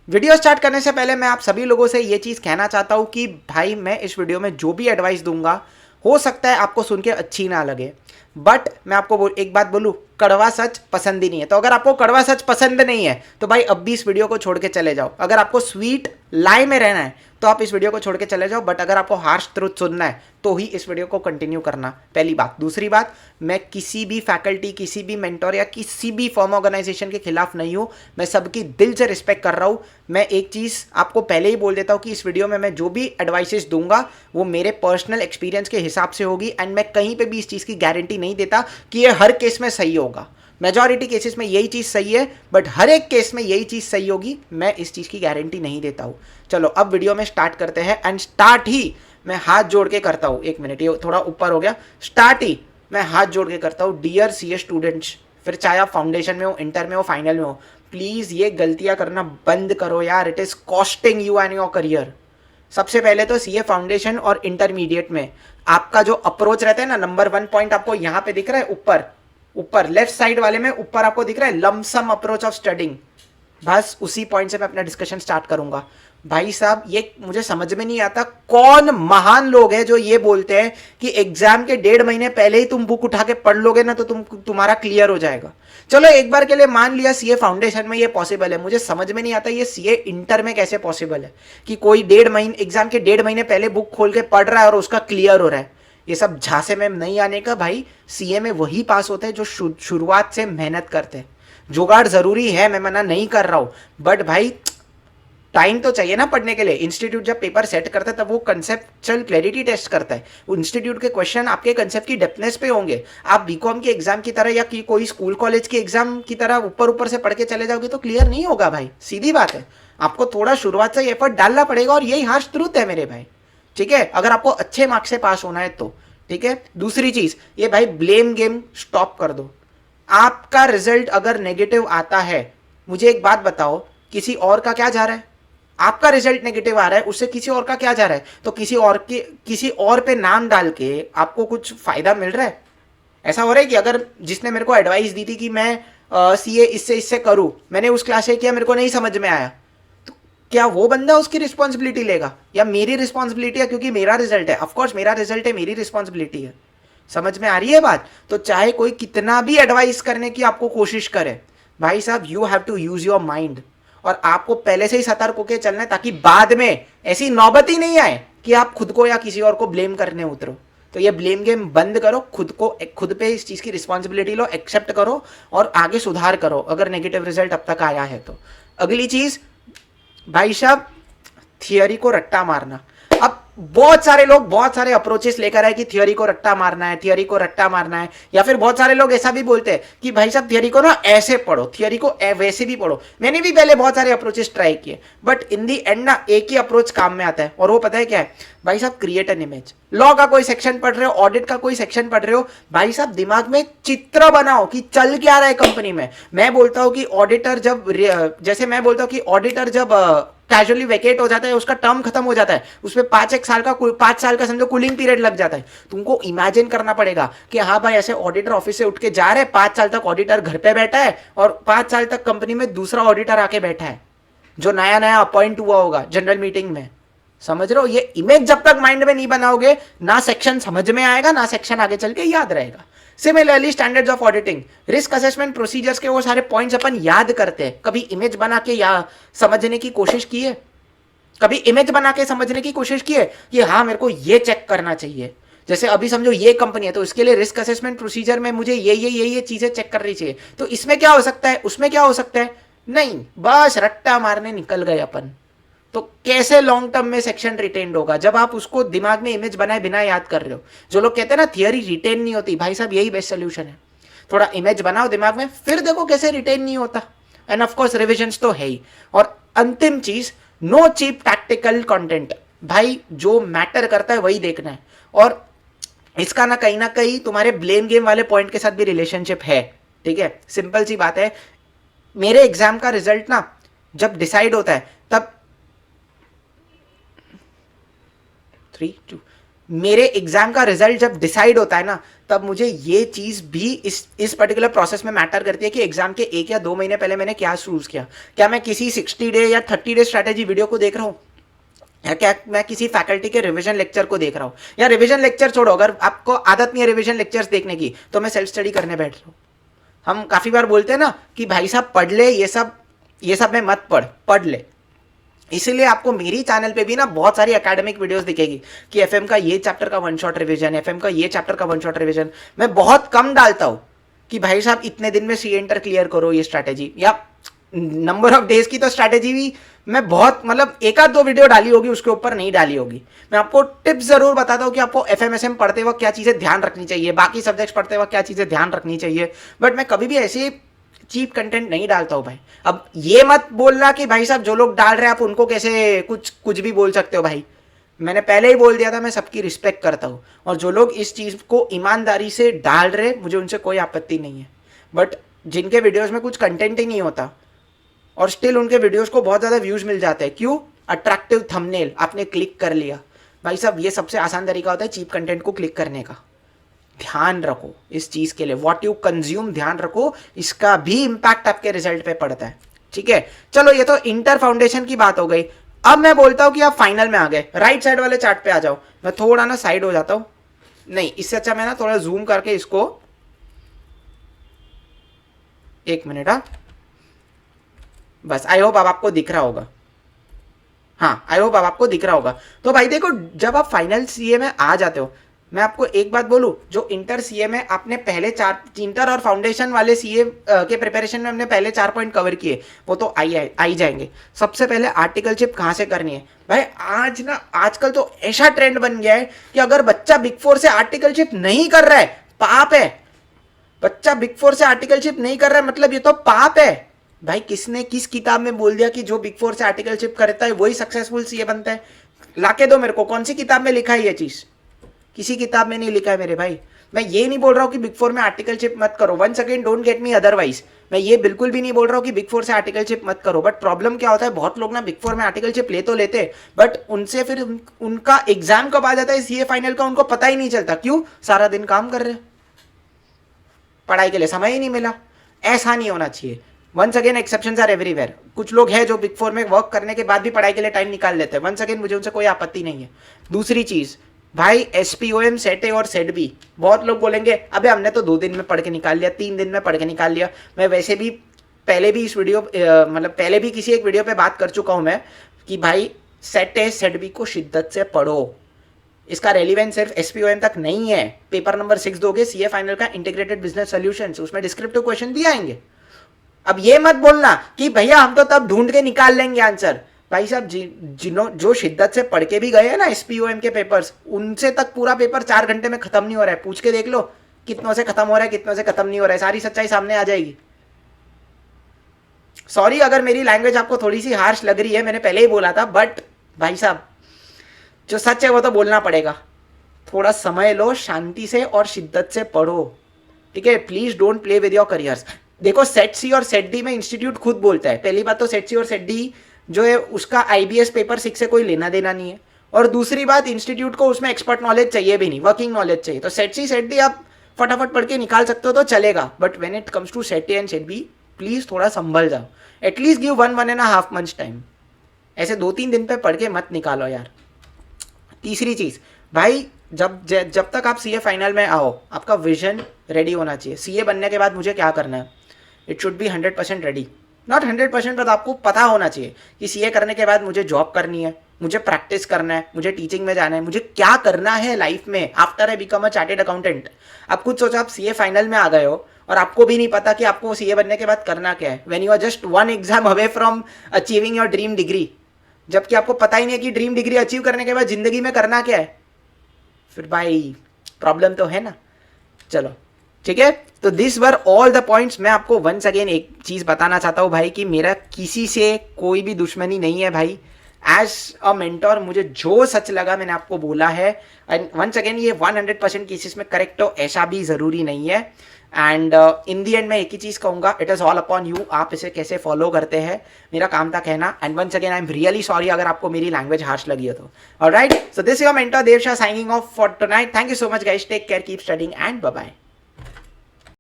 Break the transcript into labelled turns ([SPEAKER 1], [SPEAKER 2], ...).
[SPEAKER 1] Video start करने से पहले मैं आप सभी लोगों से ये चीज़ कहना चाहता हूँ कि भाई मैं इस वीडियो में जो भी एडवाइस दूंगा हो सकता है आपको सुन के अच्छी ना लगे, बट मैं आपको एक बात बोलूँ, कड़वा सच पसंद ही नहीं है। तो अगर आपको कड़वा सच पसंद नहीं है तो भाई अब भी इस वीडियो को छोड़ के चले जाओ। अगर आपको स्वीट लाई में रहना है तो आप इस वीडियो को छोड़ के चले जाओ, बट अगर आपको हार्श ट्रुथ सुनना है तो ही इस वीडियो को कंटिन्यू करना। पहली बात। दूसरी बात, मैं किसी भी फैकल्टी, किसी भी मेंटोर या किसी भी फॉर्म ऑर्गेनाइजेशन के खिलाफ नहीं हूं। मैं सबकी दिल से रिस्पेक्ट कर रहा हूं। मैं एक चीज़ आपको पहले ही बोल देता हूं कि इस वीडियो में मैं जो भी एडवाइसेस दूंगा वो मेरे पर्सनल एक्सपीरियंस के हिसाब से होगी, एंड मैं कहीं पे भी इस चीज़ की गारंटी नहीं देता कि ये हर केस में सही होगा। मेजॉरिटी केसेस में यही चीज़ सही है, बट हर एक केस में यही चीज़ सही होगी, मैं इस चीज़ की गारंटी नहीं देता हूँ। चलो अब वीडियो में स्टार्ट करते हैं, एंड स्टार्ट ही मैं हाथ जोड़ के करता हूँ। एक मिनट, ये थोड़ा ऊपर हो गया। स्टार्ट ही मैं हाथ जोड़ के करता हूँ। डियर सीए स्टूडेंट्स, फिर चाहे आप फाउंडेशन में हो, इंटर में हो, फाइनल में हो, प्लीज़ ये गलतियाँ करना बंद करो यार। It is costing you and your career. सबसे पहले तो सीए फाउंडेशन और इंटरमीडिएट में आपका जो अप्रोच रहता है ना, नंबर 1 पॉइंट आपको यहाँ पे दिख रहा है, ऊपर ऊपर लेफ्ट साइड वाले में ऊपर आपको दिख रहा है लमसम अप्रोच ऑफ स्टडिंग। बस उसी पॉइंट से मैं अपना डिस्कशन स्टार्ट करूंगा। भाई साहब, ये मुझे समझ में नहीं आता कौन महान लोग हैं जो ये बोलते हैं कि एग्जाम के 1.5 महीने पहले ही तुम बुक उठा के पढ़ लोगे ना तो तुम्हारा क्लियर हो जाएगा। चलो एक बार के लिए मान लिया सीए फाउंडेशन में ये पॉसिबल है, मुझे समझ में नहीं आता ये सीए इंटर में कैसे पॉसिबल है कि कोई 1.5 महीने एग्जाम के 1.5 महीने पहले बुक खोल के पढ़ रहा है और उसका क्लियर हो रहा है। ये सब झांसे में नहीं आने का। भाई सीए में वही पास होते हैं जो शुरुआत से मेहनत करते हैं। जुगाड़ जरूरी है, मैं मना नहीं कर रहा हूं, बट भाई टाइम तो चाहिए ना पढ़ने के लिए। इंस्टीट्यूट जब पेपर सेट करता है तब वो कंसेप्चुअल क्लैरिटी टेस्ट करता है। वो इंस्टीट्यूट के क्वेश्चन आपके कंसेप्ट की डेप्थनेस पे होंगे। आप बीकॉम के एग्जाम की तरह या कि कोई स्कूल कॉलेज के एग्जाम की तरह ऊपर ऊपर से पढ़ के चले जाओगे तो क्लियर नहीं होगा भाई, सीधी बात है। आपको थोड़ा शुरुआत से एफर्ट डालना पड़ेगा, और यही हार्श ट्रूथ है मेरे भाई। ठीक है, अगर आपको अच्छे मार्क्स से पास होना है तो। ठीक है, दूसरी चीज, ये भाई ब्लेम गेम स्टॉप कर दो। आपका रिजल्ट अगर नेगेटिव आता है, मुझे एक बात बताओ, किसी और का क्या जा रहा है? आपका रिजल्ट नेगेटिव आ रहा है, उससे किसी और का क्या जा रहा है? तो किसी और पे नाम डाल के आपको कुछ फायदा मिल रहा है? ऐसा हो रहा है कि अगर जिसने मेरे को एडवाइस दी थी कि मैं सीए इससे इससे करूं, मैंने उस क्लास से किया, मेरे को नहीं समझ में आया, तो क्या वो बंदा उसकी रिस्पॉन्सिबिलिटी लेगा या मेरी रिस्पॉन्सिबिलिटी है? क्योंकि मेरा रिजल्ट है, ऑफकोर्स मेरा रिजल्ट है, मेरी रिस्पॉन्सिबिलिटी है। समझ में आ रही है बात? तो चाहे कोई कितना भी एडवाइस करने की आपको कोशिश करे, भाई साहब you have to use your mind, और आपको पहले से ही सतर्क होकर चलना है ताकि बाद में ऐसी नौबत ही नहीं आए कि आप खुद को या किसी और को ब्लेम करने उतरो। तो ये ब्लेम गेम बंद करो, खुद पे इस चीज की रिस्पॉन्सिबिलिटी लो, एक्सेप्ट करो और आगे सुधार करो अगर नेगेटिव रिजल्ट अब तक आया है तो। अगली चीज भाई साहब, थियोरी को रट्टा मारना। अब बहुत सारे लोग बहुत सारे अप्रोचेस लेकर आए कि थियोरी को रट्टा मारना है, थियोरी को रट्टा मारना है, या फिर बहुत सारे लोग ऐसा भी बोलते हैं कि भाई साहब थियोरी को ना ऐसे पढ़ो, थियोरी को वैसे भी पढ़ो। मैंने भी पहले बहुत सारे अप्रोचेस ट्राई किए, बट इन दी एंड ना एक ही अप्रोच काम में आता है, और वो पता है क्या है? भाई साहब क्रिएट एन इमेज। लॉ का कोई सेक्शन पढ़ रहे हो, ऑडिट का कोई सेक्शन पढ़ रहे हो, भाई साहब दिमाग में चित्र बनाओ कि चल क्या रहा है कंपनी में। मैं बोलता हूं कि ऑडिटर जब, जैसे मैं बोलता हूं कि ऑडिटर जब कैजुअली वेकेट हो जाता है, उसका टर्म खत्म हो जाता है, उसमें 5 साल का समझो कूलिंग पीरियड लग जाता है। तुमको इमेजिन करना पड़ेगा कि हाँ भाई ऐसे ऑडिटर ऑफिस से उठ के जा रहे हैं, 5 साल तक ऑडिटर घर पे बैठा है और 5 साल तक कंपनी में दूसरा ऑडिटर आके बैठा है जो नया नया अपॉइंट हुआ होगा जनरल मीटिंग में। समझ रहे हो? ये इमेज जब तक माइंड में नहीं बनाओगे, ना सेक्शन समझ में आएगा, ना सेक्शन आगे चल के याद रहेगा। Similarly standards of auditing, risk assessment procedures के वो सारे पॉइंट्स अपन याद करते हैं, कभी इमेज बना के या समझने की कोशिश की है? कभी इमेज बना के समझने की कोशिश की है कि हाँ मेरे को ये चेक करना चाहिए? जैसे अभी समझो ये कंपनी है तो इसके लिए रिस्क असेसमेंट प्रोसीजर में मुझे ये चीजें चेक करनी चाहिए, तो इसमें क्या हो सकता है, उसमें क्या हो सकता है? नहीं, बस रट्टा मारने निकल गए अपन। तो कैसे लॉन्ग टर्म में सेक्शन रिटेन्ड होगा जब आप उसको दिमाग में इमेज बनाए बिना याद कर रहे हो? जो लोग कहते हैं ना थियरी रिटेन नहीं होती, भाई साहब यही बेस्ट सोल्यूशन है। थोड़ा इमेज बनाओ दिमाग में, फिर देखो कैसे रिटेन नहीं होता। एंड ऑफ कोर्स रिविजन्स तो है ही। और अंतिम चीज, नो चीप टैक्टिकल कंटेंट। भाई जो मैटर करता है वही देखना है, और इसका ना कहीं तुम्हारे ब्लेम गेम वाले पॉइंट के साथ भी रिलेशनशिप है। ठीक है, सिंपल सी बात है, मेरे एग्जाम का रिजल्ट ना जब डिसाइड होता है तब 3 2 मेरे एग्जाम का रिजल्ट जब डिसाइड होता है ना, तब मुझे ये चीज़ भी इस पर्टिकुलर प्रोसेस में मैटर करती है कि एग्जाम के 1 या 2 महीने पहले मैंने क्या चूज किया। क्या मैं किसी 60 डे या 30 डे स्ट्रैटेजी वीडियो को देख रहा हूँ, या क्या मैं किसी फैकल्टी के रिवीजन लेक्चर को देख रहा हूँ। या रिवीजन लेक्चर छोड़ो, अगर आपको आदत नहीं है रिवीजन लेक्चर्स देखने की, तो मैं सेल्फ स्टडी करने बैठ रहा हूँ। हम काफ़ी बार बोलते हैं ना कि भाई साहब पढ़ ले, ये सब में मत पढ़ ले। इसीलिए आपको मेरी चैनल पे भी ना बहुत सारी एकेडमिक वीडियोस दिखेगी कि एफएम का ये चैप्टर का वन शॉट रिवीजन, एफएम का ये चैप्टर का वन शॉट रिवीजन। मैं बहुत कम डालता हूँ कि भाई साहब इतने दिन में सी इंटर क्लियर करो ये स्ट्रैटेजी, या नंबर ऑफ डेज की तो स्ट्रैटेजी भी मैं बहुत मतलब 1 आध 2 वीडियो डाली होगी, उसके ऊपर नहीं डाली होगी। मैं आपको टिप्स जरूर बताता हूँ कि आपको एफएमएसएम पढ़ते वक्त क्या चीज़ें ध्यान रखनी चाहिए, बाकी सब्जेक्ट्स पढ़ते वक्त क्या चीज़ें ध्यान रखनी चाहिए। बट मैं कभी भी ऐसे चीप कंटेंट नहीं डालता हूँ भाई। अब ये मत बोलना कि भाई साहब जो लोग डाल रहे हैं आप उनको कैसे कुछ भी बोल सकते हो भाई। मैंने पहले ही बोल दिया था, मैं सबकी रिस्पेक्ट करता हूँ, और जो लोग इस चीज़ को ईमानदारी से डाल रहे मुझे उनसे कोई आपत्ति नहीं है। बट जिनके वीडियोस में कुछ कंटेंट ही नहीं होता और स्टिल उनके वीडियोस को बहुत ज़्यादा व्यूज़ मिल जाते हैं, क्यों? अट्रैक्टिव थंबनेल आपने क्लिक कर लिया। भाई साहब ये सबसे आसान तरीका होता है चीप कंटेंट को क्लिक करने का। ध्यान रखो इस चीज़ के लिए, व्हाट यू कंज्यूम ध्यान रखो, इसका भी इम्पैक्ट आपके रिजल्ट पे पड़ता है। ठीक है, चलो ये तो इंटर फाउंडेशन की बात हो गई। अब मैं बोलता हूं कि आप फाइनल में आ गए, राइट साइड वाले चार्ट पे आ जाओ। मैं थोड़ा ना साइड हो जाता हूं, नहीं इससे अच्छा मैं ना थोड़ा जूम करके इसको, 1 मिनट। हाँ बस, आई होप अब आपको दिख रहा होगा। हाँ आई होप अब आपको दिख रहा होगा। तो भाई देखो, जब आप फाइनल सीए में आ जाते हो, मैं आपको एक बात बोलूं, जो इंटर सीए में आपने पहले इंटर और फाउंडेशन वाले सीए के प्रिपरेशन में हमने पहले 4 पॉइंट कवर किए, वो तो आई जाएंगे। सबसे पहले आर्टिकलशिप कहाँ से करनी है भाई। आजकल तो ऐसा ट्रेंड बन गया है कि अगर बच्चा बिग 4 से आर्टिकलशिप नहीं कर रहा है, पाप है। बच्चा बिग 4 से आर्टिकलशिप नहीं कर रहा है मतलब ये तो पाप है भाई। किसने किस किताब में बोल दिया कि जो बिग 4 से आर्टिकलशिप करता है वही सक्सेसफुल सीए बनता है? लाके दो मेरे को, कौन सी किताब में लिखा है ये चीज? किसी किताब में नहीं लिखा है मेरे भाई। मैं ये नहीं बोल रहा हूँ कि बिग 4 में आर्टिकलशिप मत करो, once again don't get me otherwise. मैं ये बिल्कुल भी नहीं बोल रहा हूँ कि बिग 4 से आर्टिकलशिप मत करो, बट प्रॉब्लम क्या होता है, बहुत लोग ना बिग 4 में आर्टिकलशिप ले तो लेते, बट उनसे फिर उनका एग्जाम कब आ जाता है सीए फाइनल का उनको पता ही नहीं चलता। क्यों? सारा दिन काम कर रहे, पढ़ाई के लिए समय ही नहीं मिला। ऐसा नहीं होना चाहिए। Once again exceptions are everywhere. कुछ लोग हैं जो बिग 4 में वर्क करने के बाद भी पढ़ाई के लिए टाइम निकाल लेते हैं, वंस अगेन मुझे उनसे कोई आपत्ति नहीं है। दूसरी चीज भाई, SPOM सेट ए और सेट बी, बहुत लोग बोलेंगे अबे हमने तो 2 दिन में पढ़ के निकाल लिया, 3 दिन में पढ़ के निकाल लिया। मैं वैसे भी पहले भी इस वीडियो मतलब पहले भी किसी एक वीडियो पे बात कर चुका हूं मैं कि भाई सेट ए सेट बी को शिद्दत से पढ़ो। इसका रेलिवेंस सिर्फ SPOM तक नहीं है। पेपर नंबर 6 दोगे सीए फाइनल का, इंटीग्रेटेड बिजनेस सॉल्यूशंस, उसमें डिस्क्रिप्टिव क्वेश्चन दिए आएंगे। अब ये मत बोलना कि भैया हम तो तब ढूंढ के निकाल लेंगे आंसर। भाई साहब जो शिद्दत से पढ़ के भी गए हैं ना SPOM के पेपर्स, उनसे तक पूरा पेपर 4 घंटे में खत्म नहीं हो रहा है। पूछ के देख लो कितनों से खत्म हो रहा है, कितनों से खत्म नहीं हो रहा है, सारी सच्चाई सामने आ जाएगी। सॉरी अगर मेरी लैंग्वेज आपको थोड़ी सी हार्श लग रही है, मैंने पहले ही बोला था, बट भाई साहब जो सच है वो तो बोलना पड़ेगा। थोड़ा समय लो, शांति से और शिद्दत से पढ़ो, ठीक है। Please don't play with your careers. देखो सेट सी और सेट डी में इंस्टीट्यूट खुद बोलता है, पहली बात तो सेट सी और सेट डी जो है उसका IBS पेपर 6 से कोई लेना देना नहीं है, और दूसरी बात इंस्टीट्यूट को उसमें एक्सपर्ट नॉलेज चाहिए भी नहीं, वर्किंग नॉलेज चाहिए। तो सेट सी सेट डी आप फटाफट पढ़ के निकाल सकते हो तो चलेगा, but when it comes to set A and set B please थोड़ा संभल जाओ। At least give 1.5 months time. ऐसे 2-3 दिन पे पढ़ के मत निकालो यार। तीसरी चीज भाई, जब तक आप सीए फाइनल में आओ आपका विजन रेडी होना चाहिए। सीए बनने के बाद मुझे क्या करना है, it should be 100% ready, not 100%, but आपको पता होना चाहिए कि सीए करने के बाद मुझे जॉब करनी है, मुझे प्रैक्टिस करना है, मुझे टीचिंग में जाना है, मुझे क्या करना है लाइफ में after I become a chartered accountant. अब कुछ सोचो, आप सीए फाइनल में आ गए हो और आपको भी नहीं पता कि आपको सीए बनने के बाद करना क्या है, when you are just 1 exam away from achieving your dream degree, जबकि आपको पता ही नहीं है कि ड्रीम डिग्री अचीव करने के बाद जिंदगी में करना क्या है। फिर भाई प्रॉब्लम तो है ना। चलो ठीक है, तो this were all the points. मैं आपको वंस अगेन एक चीज बताना चाहता हूं भाई कि मेरा किसी से कोई भी दुश्मनी नहीं है भाई। एज अ मेंटोर मुझे जो सच लगा मैंने आपको बोला है, एंड वंस अगेन ये 100% केसेस में करेक्ट हो ऐसा भी जरूरी नहीं है। एंड इन दी एंड मैं एक ही चीज़ कहूँगा, it is all upon you, आप इसे कैसे फॉलो करते हैं, मेरा काम था कहना. And once again I am really sorry अगर आपको मेरी लैंग्वेज हार्श लगी हो तो. Alright, so this your mentor Dev Shah signing off for tonight. Thank you so much guys, take care, keep studying and bye bye.